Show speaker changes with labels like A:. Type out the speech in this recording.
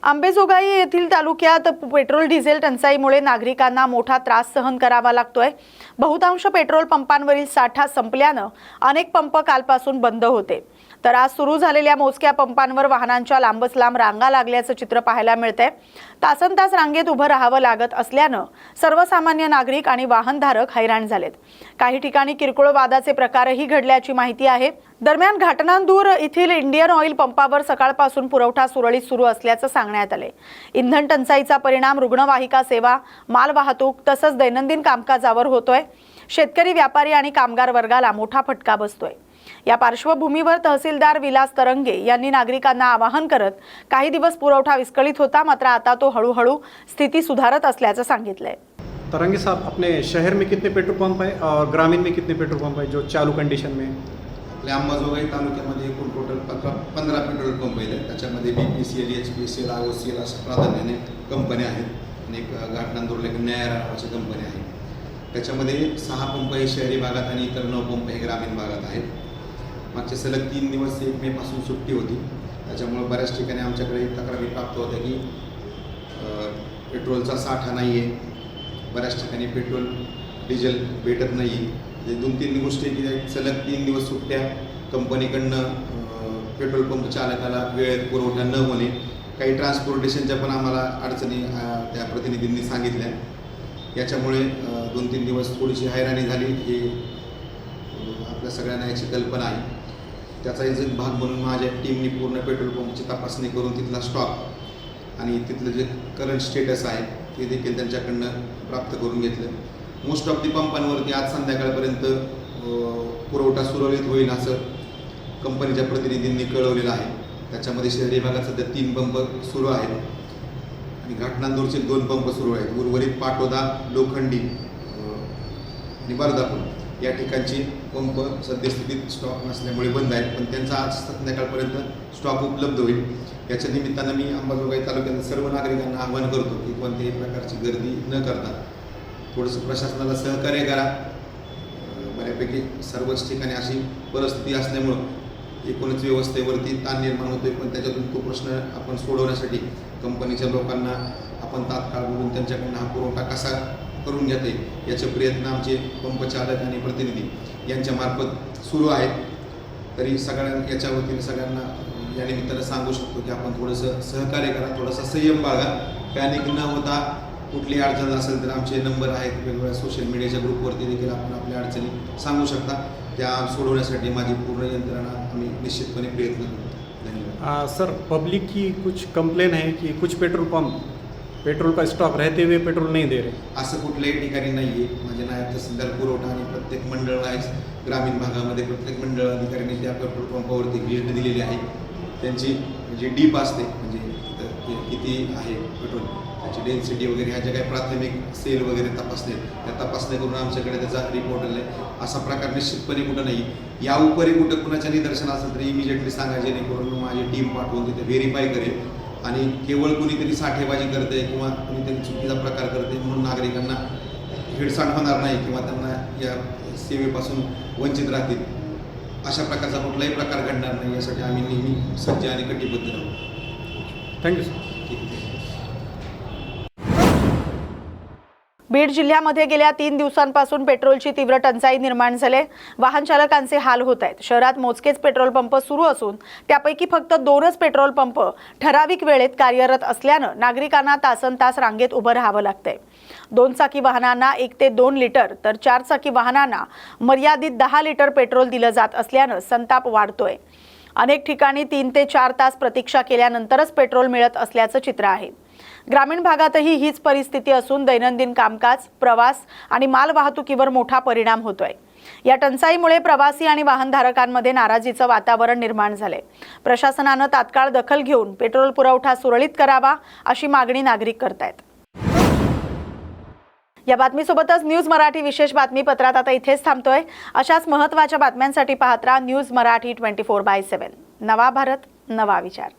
A: अंबेजोगाई येथील तालुक्यात petrol diesel टंचाईमुळे नागरिकांना मोठा त्रास सहन करावा लागतोय। बहुतांश पेट्रोल पंपांवरील साठा संपल्याने अनेक पंप कालपासून बंद होते, तर आज सुरू झालेल्या मोजक्या पंपांवर वाहनांच्या लांबच लांब रांगा लागल्याचं चित्र पाहायला मिळतंय। तासनतास रांगेत उभं राहावं लागत असल्याने सर्वसामान्य नागरिक आणि वाहनधारक हैराण झालेत। काही ठिकाणी किरकोळ वादाचे प्रकारही घडल्याची माहिती आहे। दरम्यान घाटनांदूर येथील इंडियन ऑइल पंपावर सकाळपासून पुरवठा सुरळीत सुरू असल्याचं सांगण्यात आले। इंधन टंचाईचा परिणाम रुग्णवाहिका सेवा, माल वाहतूक तसंच दैनंदिन कामकाजावर होतोय। शेतकरी, व्यापारी आणि कामगार वर्गाला मोठा फटका बसतोय। या पार्श्वभूमीवर तहसीलदार विलास तरंगे यांनी नागरिकांना आवाहन करत काही दिवस पुरवठा विस्कळीत होता, मात्र आता तो हळूहळू स्थिती सुधारत असल्याचं सांगितलंय।
B: तरंगे साहब, अपने शहर में कितने पेट्रोल पंप है और ग्रामीण में कितने पेट्रोल पंप है जो चालू कंडिशन में?
C: आपल्या अंबाजोगाई तालुक्यामध्ये एकूण टोटल 15 पेट्रोल पंप आहेत। त्याच्यामध्ये BPCL, HPCL, IOCL अशा प्राधान्याने कंपन्या आहेत आणि एक घाटनांदूरला एक न्यायालय नावाची कंपनी आहे। त्याच्यामध्ये 6 पंप हे शहरी भागात आणि इतर 9 पंप हे ग्रामीण भागात आहेत। मागचे सलग 3 दिवस 1 मे पासून सुट्टी होती, त्याच्यामुळे बऱ्याच ठिकाणी आमच्याकडे तक्रारी प्राप्त होत्या की पेट्रोलचा साठा नाही आहे, बऱ्याच ठिकाणी पेट्रोल डिझेल भेटत नाही। 2-3 गोष्टी की सलग 3 दिवस सुट्ट्या, कंपनीकडनं पेट्रोल पंप चालकाला वेळेत पुरवठा न होणे, काही ट्रान्सपोर्टेशनच्या पण आम्हाला अडचणी त्या प्रतिनिधींनी सांगितल्या। याच्यामुळे 2-3 दिवस थोडीशी हैराणी झाली, हे आपल्या सगळ्यांना याची कल्पना आहे। त्याचा एक भाग म्हणून माझ्या टीमने पूर्ण पेट्रोल पंपची तपासणी करून तिथला स्टॉक आणि तिथलं जे करंट स्टेटस आहे ते देखील त्यांच्याकडनं प्राप्त करून घेतलं। मोस्ट ऑफ दी पंपांवरती आज संध्याकाळपर्यंत पुरवठा सुरळीत होईल असं कंपनीच्या प्रतिनिधींनी कळवलेलं आहे। त्याच्यामध्ये शहरी भागात सध्या 3 पंप सुरू आहेत आणि घाटनांदूरचे 2 पंप सुरू आहेत। उर्वरित पाटोदा, लोखंडी आणि बर्दापूर या ठिकाणची पंप सद्यस्थितीत स्टॉक नसल्यामुळे बंद आहेत, पण त्यांचा आज संध्याकाळपर्यंत स्टॉक उपलब्ध होईल। याच्या निमित्तानं मी अंबाजोगाई तालुक्यातील सर्व नागरिकांना आवाहन करतो की कोणत्याही प्रकारची गर्दी न करता थोडंसं प्रशासनाला सहकार्य करा। बऱ्यापैकी सर्वच ठिकाणी अशी परिस्थिती असल्यामुळं एकूणच व्यवस्थेवरती ताण निर्माण होतोय, पण त्याच्यातून तो प्रश्न आपण सोडवण्यासाठी कंपनीच्या लोकांना आपण तात्काळ बोलून त्यांच्याकडून हा पुरवठा कसा करून घेते याचे प्रयत्न आमचे पंपचालक आणि प्रतिनिधी यांच्या मार्फत सुरू आहेत। तरी याच्या वतीने सगळ्यांना या निमित्तानं सांगू शकतो की आपण थोडंसं सहकार्य करा, थोडासा संयम बाळगा, पॅनिक न होता। कुठली अडचण असेल तर आमचे नंबर आहेत, वेगवेगळ्या सोशल मीडियाच्या ग्रुपवरती देखील आपण आपल्या अडचणी सांगू शकता। त्या सोडवण्यासाठी माझी पूर्ण यंत्रणा आम्ही निश्चितपणे प्रयत्न करू। धन्यवाद।
B: सर, पब्लिक की कुछ कंप्लेन है कि कुछ पेट्रोल पंप पेट्रोल का स्टॉक रहते हुए पेट्रोल नहीं दे रहे?
C: असं कुठल्याही ठिकाणी नाही आहे। म्हणजे नायब तहसीलदार पुरवठा आणि प्रत्येक मंडळ आहे, ग्रामीण भागामध्ये प्रत्येक मंडळ अधिकाऱ्यांनी त्या पेट्रोल पंपावरती व्हिजिट दिलेली आहे। त्यांची जी डीप असते, म्हणजे किती आहे पेट्रोल, त्याची डेन्सिटी वगैरे ह्या ज्या काही प्राथमिक सेल वगैरे तपासणे, त्या तपासणी करून आमच्याकडे त्याचा रिपोर्ट आला आहे। असा प्रकार निश्चितपणे कुठं नाही। या उपरी कुठं कुणाच्या निदर्शन असेल तर इमिजिएटली सांगा, जेणेकरून माझी टीम पाठवून तिथे व्हेरीफाय करेल आणि केवळ कुणीतरी साठेबाजी करते किंवा कुणीतरी चुकीचा प्रकार करते म्हणून नागरिकांना हेळसांड होणार नाही किंवा त्यांना या सेवेपासून वंचित राहतील, अशा प्रकारचा कुठलाही प्रकार घडणार नाही यासाठी आम्ही नेहमी सज्ज आणि कटिबद्ध राहू।
B: Thank you sir.
A: बीड जिल्ह्यामध्ये गेल्या 3 दिवसांपासून पेट्रोलची तीव्र टंचाई निर्माण झाली। वाहन चालकांचे हाल होत आहेत। शहरात मोजकेच पेट्रोल पंप सुरू असून त्यापैकी फक्त 2च पेट्रोल पंप ठराविक वेळेत कार्यरत असल्याने नागरिकांना तासनतास रांगेत उभं राहावं लागतंय। 2 चाकी वाहनांना 1 ते 2 लिटर तर 4 चाकी वाहनांना मर्यादित 10 लिटर पेट्रोल दिलं जात असल्याने संताप वाढतोय। अनेक ठिकाणी 3 ते 4 तास प्रतीक्षा केल्यानंतरच पेट्रोल मिळत असल्याचं चित्र आहे। ग्रामीण भागातही हीच परिस्थिती असून दैनंदिन कामकाज, प्रवास आणि माल वाहतुकीवर मोठा परिणाम होतोय। या टंचाईमुळे प्रवासी आणि वाहनधारकांमध्ये नाराजीचं वातावरण निर्माण झाले। प्रशासनानं तात्काळ दखल घेऊन पेट्रोल पुरवठा सुरळीत करावा अशी मागणी नागरिक करतायत। या बातमीसोबतच न्यूज मराठी विशेष बातमीपत्रात आता इथेच थांबतोय। अशाच महत्त्वाच्या बातम्यांसाठी पाहत राहा न्यूज मराठी 24/7। नवा भारत, नवा विचार।